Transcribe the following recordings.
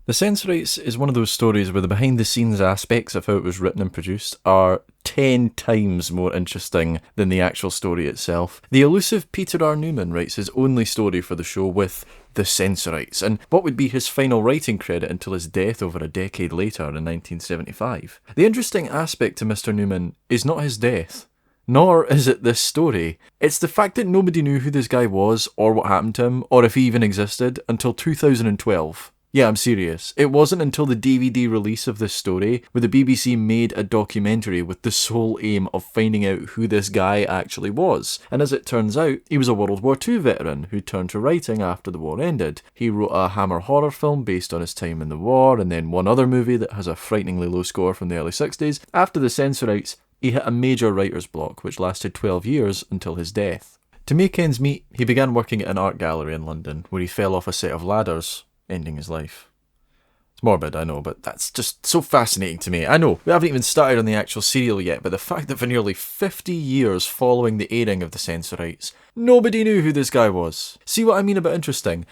The Sensorites is one of those stories where the behind-the-scenes aspects of how it was written and produced are 10 times more interesting than the actual story itself. The elusive Peter R. Newman writes his only story for the show with The Sensorites, and what would be his final writing credit until his death over a decade later in 1975. The interesting aspect to Mr. Newman is not his death, nor is it this story. It's the fact that nobody knew who this guy was, or what happened to him, or if he even existed, until 2012. Yeah, I'm serious. It wasn't until the DVD release of this story where the BBC made a documentary with the sole aim of finding out who this guy actually was. And as it turns out, he was a World War II veteran who turned to writing after the war ended. He wrote a Hammer horror film based on his time in the war, and then one other movie that has a frighteningly low score from the early 60s. After the Sensorites, he hit a major writer's block, which lasted 12 years until his death. To make ends meet, he began working at an art gallery in London, where he fell off a set of ladders, ending his life. It's morbid, I know, but that's just so fascinating to me. I know, we haven't even started on the actual serial yet, but the fact that for nearly 50 years following the airing of the Sensorites, nobody knew who this guy was. See what I mean about interesting?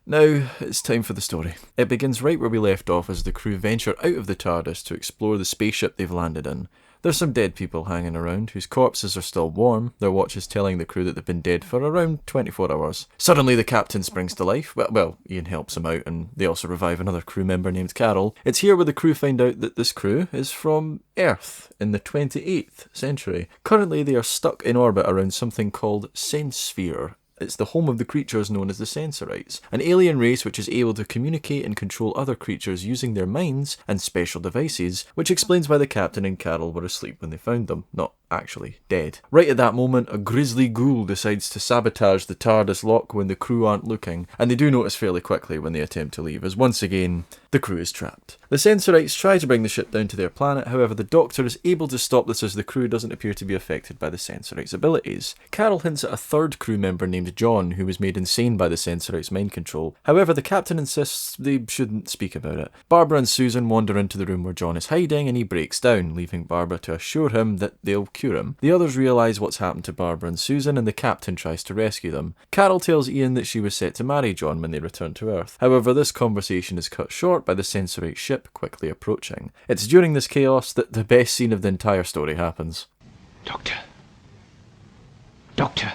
Now, it's time for the story. It begins right where we left off as the crew venture out of the TARDIS to explore the spaceship they've landed in. There's some dead people hanging around, whose corpses are still warm, their watches telling the crew that they've been dead for around 24 hours. Suddenly the captain springs to life. Well, Ian helps him out, and they also revive another crew member named Carol. It's here where the crew find out that this crew is from Earth in the 28th century. Currently they are stuck in orbit around something called Sensphere. It's the home of the creatures known as the Sensorites, an alien race which is able to communicate and control other creatures using their minds and special devices, which explains why the captain and Carol were asleep when they found them, not actually dead. Right at that moment, a grisly ghoul decides to sabotage the TARDIS lock when the crew aren't looking, and they do notice fairly quickly when they attempt to leave, as once again, the crew is trapped. The Sensorites try to bring the ship down to their planet, however the Doctor is able to stop this as the crew doesn't appear to be affected by the Sensorites' abilities. Carol hints at a third crew member named John, who was made insane by the Sensorites' mind control. However, the captain insists they shouldn't speak about it. Barbara and Susan wander into the room where John is hiding, and he breaks down, leaving Barbara to assure him that they'll cure him. The others realise what's happened to Barbara and Susan, and the captain tries to rescue them. Carol tells Ian that she was set to marry John when they return to Earth. However, this conversation is cut short by the Sensorite ship quickly approaching. It's during this chaos that the best scene of the entire story happens. Doctor. Doctor.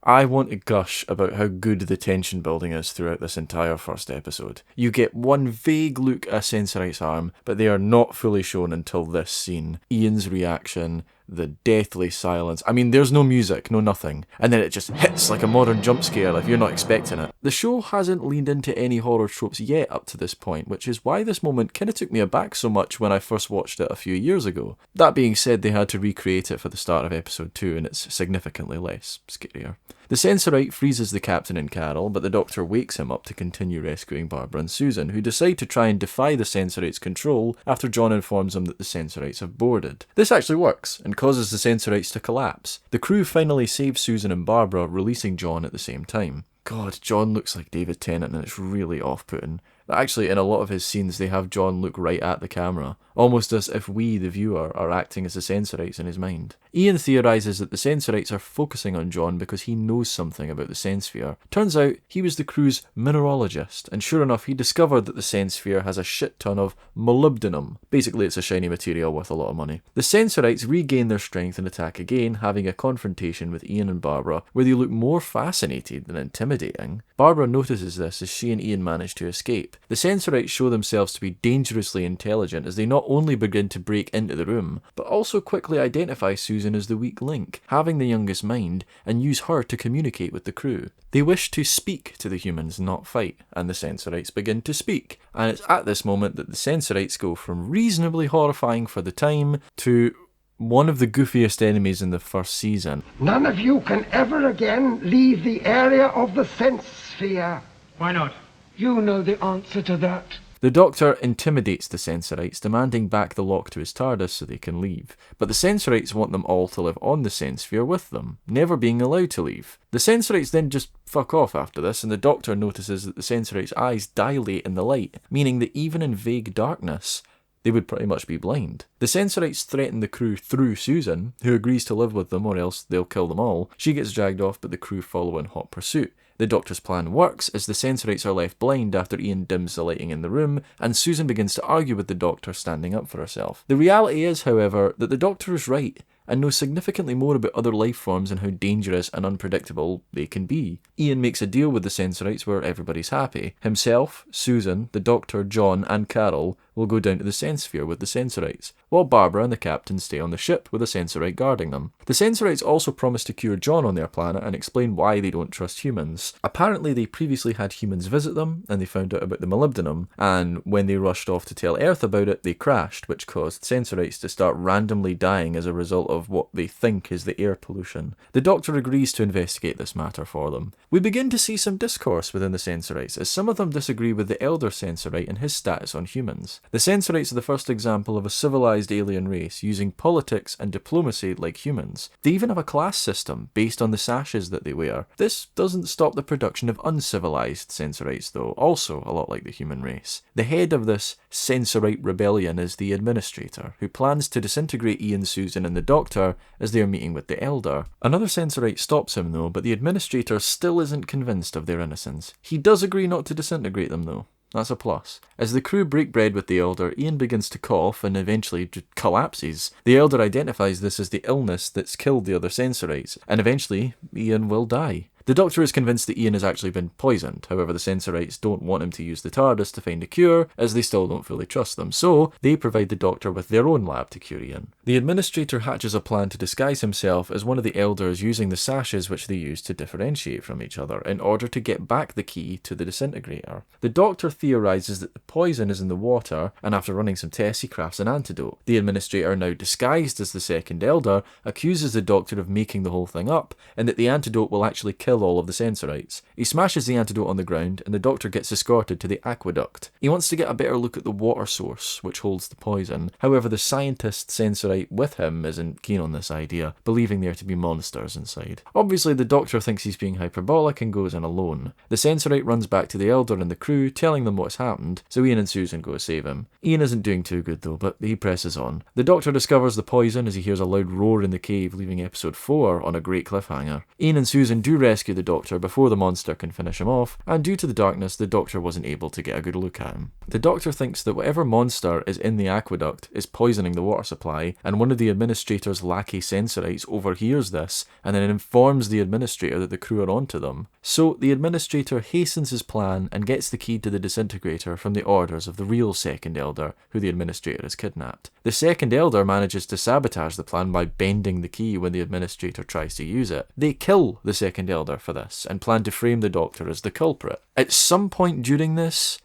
I want to gush about how good the tension building is throughout this entire first episode. You get one vague look at Sensorite's arm, but they are not fully shown until this scene. Ian's reaction, the deathly silence. I mean, there's no music, no nothing. And then it just hits like a modern jump scare if you're not expecting it. The show hasn't leaned into any horror tropes yet up to this point, which is why this moment kind of took me aback so much when I first watched it a few years ago. That being said, they had to recreate it for the start of episode 2, and it's significantly less scarier. The Sensorite freezes the captain and Carol, but the Doctor wakes him up to continue rescuing Barbara and Susan, who decide to try and defy the Sensorite's control after John informs them that the Sensorites have boarded. This actually works, and causes the Sensorites to collapse. The crew finally saves Susan and Barbara, releasing John at the same time. God, John looks like David Tennant, and it's really off-putting. Actually, in a lot of his scenes, they have John look right at the camera, almost as if we, the viewer, are acting as the Sensorites in his mind. Ian theorises that the Sensorites are focusing on John because he knows something about the Sensphere. Turns out, he was the crew's mineralogist, and sure enough, he discovered that the Sensphere has a shit ton of molybdenum. Basically, it's a shiny material worth a lot of money. The Sensorites regain their strength and attack again, having a confrontation with Ian and Barbara, where they look more fascinated than intimidating. Barbara notices this as she and Ian manage to escape. The Sensorites show themselves to be dangerously intelligent as they not only begin to break into the room, but also quickly identify Susan as the weak link, having the youngest mind, and use her to communicate with the crew. They wish to speak to the humans, not fight, and the Sensorites begin to speak. And it's at this moment that the Sensorites go from reasonably horrifying for the time to one of the goofiest enemies in the first season. None of you can ever again leave the area of the sense sphere. Why not? You know the answer to that. The Doctor intimidates the Sensorites, demanding back the lock to his TARDIS so they can leave. But the Sensorites want them all to live on the Sensphere with them, never being allowed to leave. The Sensorites then just fuck off after this, and the Doctor notices that the Sensorites' eyes dilate in the light, meaning that even in vague darkness, they would pretty much be blind. The Sensorites threaten the crew through Susan, who agrees to live with them or else they'll kill them all. She gets dragged off, but the crew follow in hot pursuit. The Doctor's plan works as the Sensorites are left blind after Ian dims the lighting in the room, and Susan begins to argue with the Doctor, standing up for herself. The reality is, however, that the Doctor is right, and knows significantly more about other life forms and how dangerous and unpredictable they can be. Ian makes a deal with the Sensorites where everybody's happy. Himself, Susan, the Doctor, John, and Carol will go down to the Sensphere with the Sensorites, while Barbara and the Captain stay on the ship with a Sensorite guarding them. The Sensorites also promise to cure John on their planet and explain why they don't trust humans. Apparently they previously had humans visit them, and they found out about the molybdenum, and when they rushed off to tell Earth about it, they crashed, which caused Sensorites to start randomly dying as a result of what they think is the air pollution. The Doctor agrees to investigate this matter for them. We begin to see some discourse within the Sensorites, as some of them disagree with the Elder Sensorite and his status on humans. The Sensorites are the first example of a civilized alien race using politics and diplomacy like humans. They even have a class system based on the sashes that they wear. This doesn't stop the production of uncivilized Sensorites though, also a lot like the human race. The head of this Sensorite rebellion is the Administrator, who plans to disintegrate Ian, Susan and the Doctor as they are meeting with the Elder. Another Sensorite stops him though, but the Administrator still isn't convinced of their innocence. He does agree not to disintegrate them though. That's a plus. As the crew break bread with the Elder, Ian begins to cough and eventually collapses. The Elder identifies this as the illness that's killed the other Sensorites, and eventually Ian will die. The Doctor is convinced that Ian has actually been poisoned, however the Sensorites don't want him to use the TARDIS to find a cure, as they still don't fully trust them, so they provide the Doctor with their own lab to cure Ian. The Administrator hatches a plan to disguise himself as one of the Elders using the sashes which they use to differentiate from each other, in order to get back the key to the disintegrator. The Doctor theorises that the poison is in the water, and after running some tests he crafts an antidote. The Administrator, now disguised as the second Elder, accuses the Doctor of making the whole thing up, and that the antidote will actually kill all of the Sensorites. He smashes the antidote on the ground, and the Doctor gets escorted to the aqueduct. He wants to get a better look at the water source, which holds the poison. However, the scientist Sensorite with him isn't keen on this idea, believing there to be monsters inside. Obviously, the Doctor thinks he's being hyperbolic and goes in alone. The Sensorite runs back to the Elder and the crew, telling them what's happened, so Ian and Susan go to save him. Ian isn't doing too good though, but he presses on. The Doctor discovers the poison as he hears a loud roar in the cave, leaving episode 4 on a great cliffhanger. Ian and Susan do rescue the Doctor before the monster can finish him off, and due to the darkness, the Doctor wasn't able to get a good look at him. The Doctor thinks that whatever monster is in the aqueduct is poisoning the water supply, and one of the Administrator's lackey Sensorites overhears this, and then informs the Administrator that the crew are onto them. So the Administrator hastens his plan and gets the key to the disintegrator from the orders of the real Second Elder, who the Administrator has kidnapped. The Second Elder manages to sabotage the plan by bending the key when the Administrator tries to use it. They kill the Second Elder for this, and plan to frame the Doctor as the culprit. At some point during this,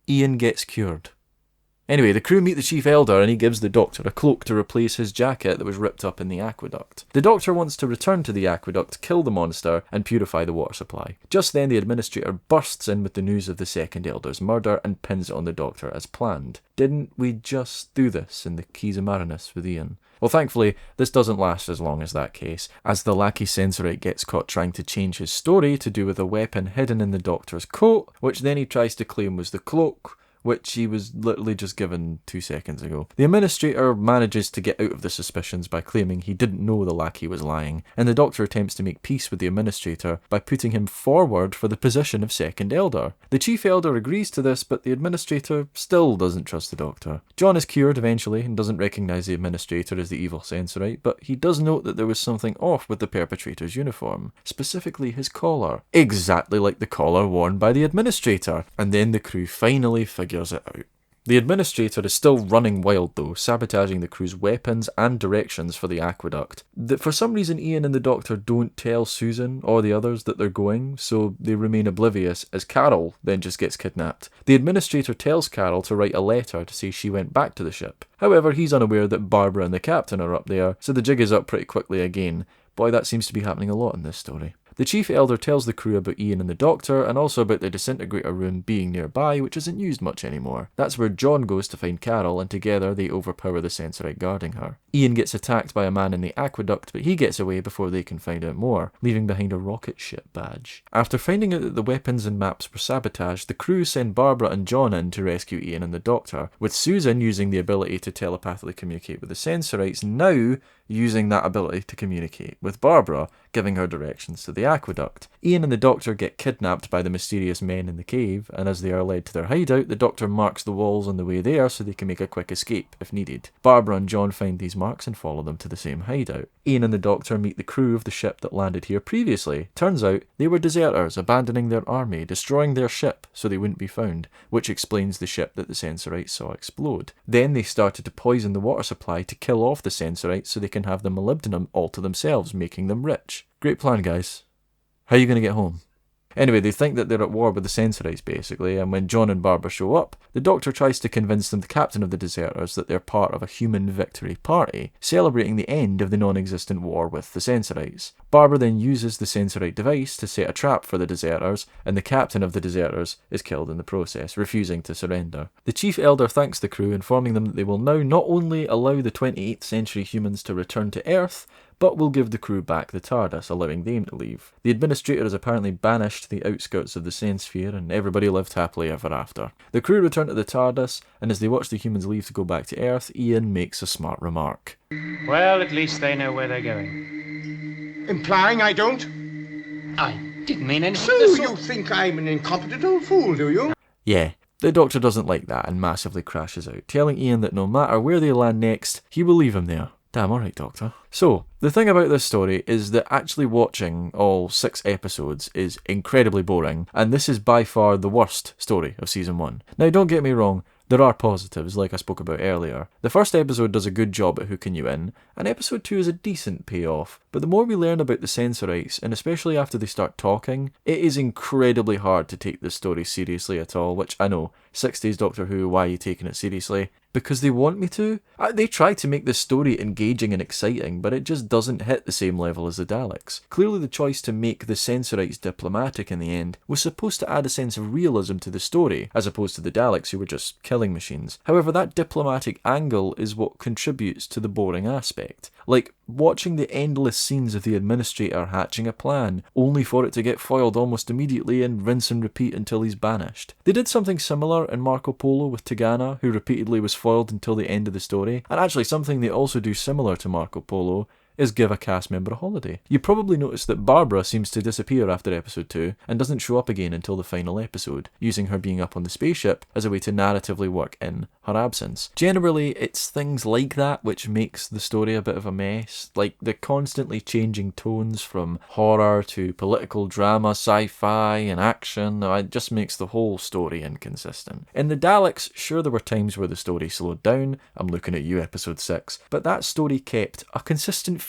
Ian gets cured. Anyway, the crew meet the Chief Elder and he gives the Doctor a cloak to replace his jacket that was ripped up in the aqueduct. The Doctor wants to return to the aqueduct, kill the monster, and purify the water supply. Just then the Administrator bursts in with the news of the Second Elder's murder and pins it on the Doctor as planned. Didn't we just do this in the Keys of Marinus with Ian? Well, thankfully, this doesn't last as long as that case, as the lackey Sensorite gets caught trying to change his story to do with a weapon hidden in the Doctor's coat, which then he tries to claim was the cloak, which he was literally just given 2 seconds ago. The Administrator manages to get out of the suspicions by claiming he didn't know the lackey was lying, and the Doctor attempts to make peace with the Administrator by putting him forward for the position of Second Elder. The Chief Elder agrees to this, but the Administrator still doesn't trust the Doctor. John is cured eventually and doesn't recognise the Administrator as the evil Sensorite, but he does note that there was something off with the perpetrator's uniform, specifically his collar, exactly like the collar worn by the Administrator, and then the crew finally figures it out. The Administrator is still running wild though, sabotaging the crew's weapons and directions for the aqueduct. For some reason Ian and the Doctor don't tell Susan or the others that they're going, so they remain oblivious as Carol then just gets kidnapped. The Administrator tells Carol to write a letter to say she went back to the ship. However, he's unaware that Barbara and the Captain are up there, so the jig is up pretty quickly again. Boy, that seems to be happening a lot in this story. The Chief Elder tells the crew about Ian and the Doctor, and also about the disintegrator room being nearby, which isn't used much anymore. That's where John goes to find Carol, and together they overpower the Sensorite guarding her. Ian gets attacked by a man in the aqueduct, but he gets away before they can find out more, leaving behind a rocket ship badge. After finding out that the weapons and maps were sabotaged, the crew send Barbara and John in to rescue Ian and the Doctor, with Susan using the ability to telepathically communicate with the Sensorites, now using that ability to communicate with Barbara, giving her directions to the aqueduct. Ian and the Doctor get kidnapped by the mysterious men in the cave, and as they are led to their hideout, the Doctor marks the walls on the way there so they can make a quick escape if needed. Barbara and John find these marks and follow them to the same hideout. Ian and the Doctor meet the crew of the ship that landed here previously. Turns out they were deserters, abandoning their army, destroying their ship so they wouldn't be found, which explains the ship that the Sensorites saw explode. Then they started to poison the water supply to kill off the Sensorites so they can have the molybdenum all to themselves, making them rich. Great plan, guys. How are you going to get home? Anyway, they think that they're at war with the Sensorites, basically, and when John and Barbara show up, the Doctor tries to convince them, the captain of the deserters, that they're part of a human victory party, celebrating the end of the non-existent war with the Sensorites. Barbara then uses the Sensorite device to set a trap for the deserters, and the captain of the deserters is killed in the process, refusing to surrender. The Chief Elder thanks the crew, informing them that they will now not only allow the 28th century humans to return to Earth, but will give the crew back the TARDIS, allowing them to leave. The Administrator is apparently banished to the outskirts of the Sensphere, and everybody lived happily ever after. The crew return to the TARDIS, and as they watch the humans leave to go back to Earth, Ian makes a smart remark. Well, at least they know where they're going. Implying I don't? I didn't mean anything. So you think I'm an incompetent old fool, do you? Yeah. The Doctor doesn't like that and massively crashes out, telling Ian that no matter where they land next, he will leave him there. Damn alright, Doctor. So, the thing about this story is that actually watching all 6 episodes is incredibly boring, and this is by far the worst story of Season 1. Now, don't get me wrong, there are positives, like I spoke about earlier. The first episode does a good job at hooking you in, and episode 2 is a decent payoff, but the more we learn about the Sensorites, and especially after they start talking, it is incredibly hard to take this story seriously at all, which I know, 60s Doctor Who, why are you taking it seriously? Because they want me to? They try to make this story engaging and exciting, but it just doesn't hit the same level as the Daleks. Clearly the choice to make the Sensorites diplomatic in the end was supposed to add a sense of realism to the story, as opposed to the Daleks who were just killing machines. However, that diplomatic angle is what contributes to the boring aspect. Like, watching the endless scenes of the Administrator hatching a plan, only for it to get foiled almost immediately and rinse and repeat until he's banished. They did something similar in Marco Polo with Tegana, who repeatedly was foiled until the end of the story, and actually something they also do similar to Marco Polo is give a cast member a holiday. You probably noticed that Barbara seems to disappear after episode 2 and doesn't show up again until the final episode, using her being up on the spaceship as a way to narratively work in her absence. Generally, it's things like that which makes the story a bit of a mess, like the constantly changing tones from horror to political drama, sci-fi and action. It just makes the whole story inconsistent. In the Daleks, sure there were times where the story slowed down, I'm looking at you episode 6, but that story kept a consistent feel.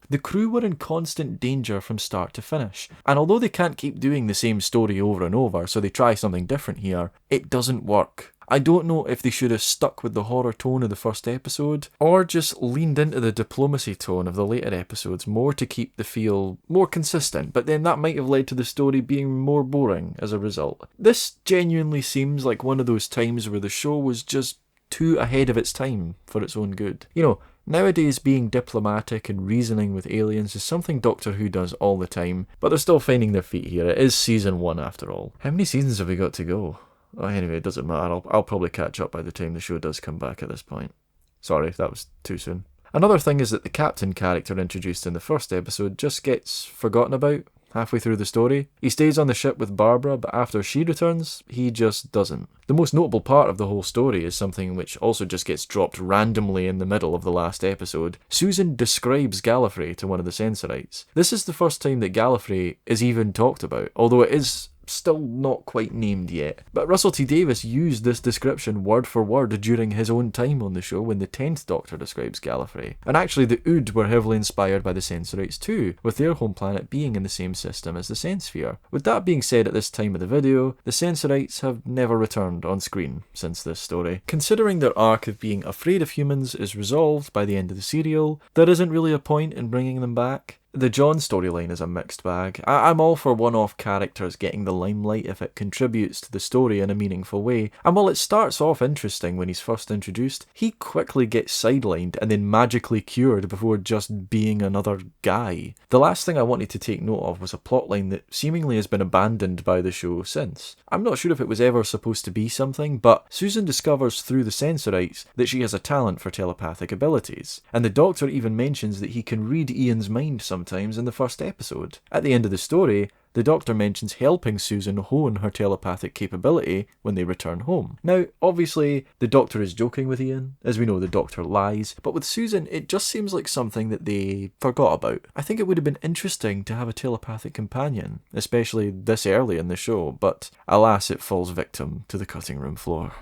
The crew were in constant danger from start to finish, and although they can't keep doing the same story over and over, so they try something different here, it doesn't work. I don't know if they should have stuck with the horror tone of the first episode, or just leaned into the diplomacy tone of the later episodes more to keep the feel more consistent, but then that might have led to the story being more boring as a result. This genuinely seems like one of those times where the show was just too ahead of its time for its own good. You know, nowadays being diplomatic and reasoning with aliens is something Doctor Who does all the time, but they're still finding their feet here. It is season 1 after all. How many seasons have we got to go? Oh, anyway, it doesn't matter. I'll probably catch up by the time the show does come back at this point. Sorry, that was too soon. Another thing is that the Captain character introduced in the first episode just gets forgotten about halfway through the story. He stays on the ship with Barbara, but after she returns, he just doesn't. The most notable part of the whole story is something which also just gets dropped randomly in the middle of the last episode. Susan describes Gallifrey to one of the Sensorites. This is the first time that Gallifrey is even talked about, although it is still not quite named yet. But Russell T Davies used this description word for word during his own time on the show when the 10th Doctor describes Gallifrey. And actually the Ood were heavily inspired by the Sensorites too, with their home planet being in the same system as the Sensphere. With that being said, at this time of the video, the Sensorites have never returned on screen since this story. Considering their arc of being afraid of humans is resolved by the end of the serial, there isn't really a point in bringing them back. The John storyline is a mixed bag. I'm all for one-off characters getting the limelight if it contributes to the story in a meaningful way, and while it starts off interesting when he's first introduced, he quickly gets sidelined and then magically cured before just being another guy. The last thing I wanted to take note of was a plotline that seemingly has been abandoned by the show since. I'm not sure if it was ever supposed to be something, but Susan discovers through the Sensorites that she has a talent for telepathic abilities, and the Doctor even mentions that he can read Ian's mind sometimes in the first episode. At the end of the story, the Doctor mentions helping Susan hone her telepathic capability when they return home. Now, obviously, the Doctor is joking with Ian. As we know, the Doctor lies, but with Susan, it just seems like something that they forgot about. I think it would have been interesting to have a telepathic companion, especially this early in the show, but alas, it falls victim to the cutting room floor.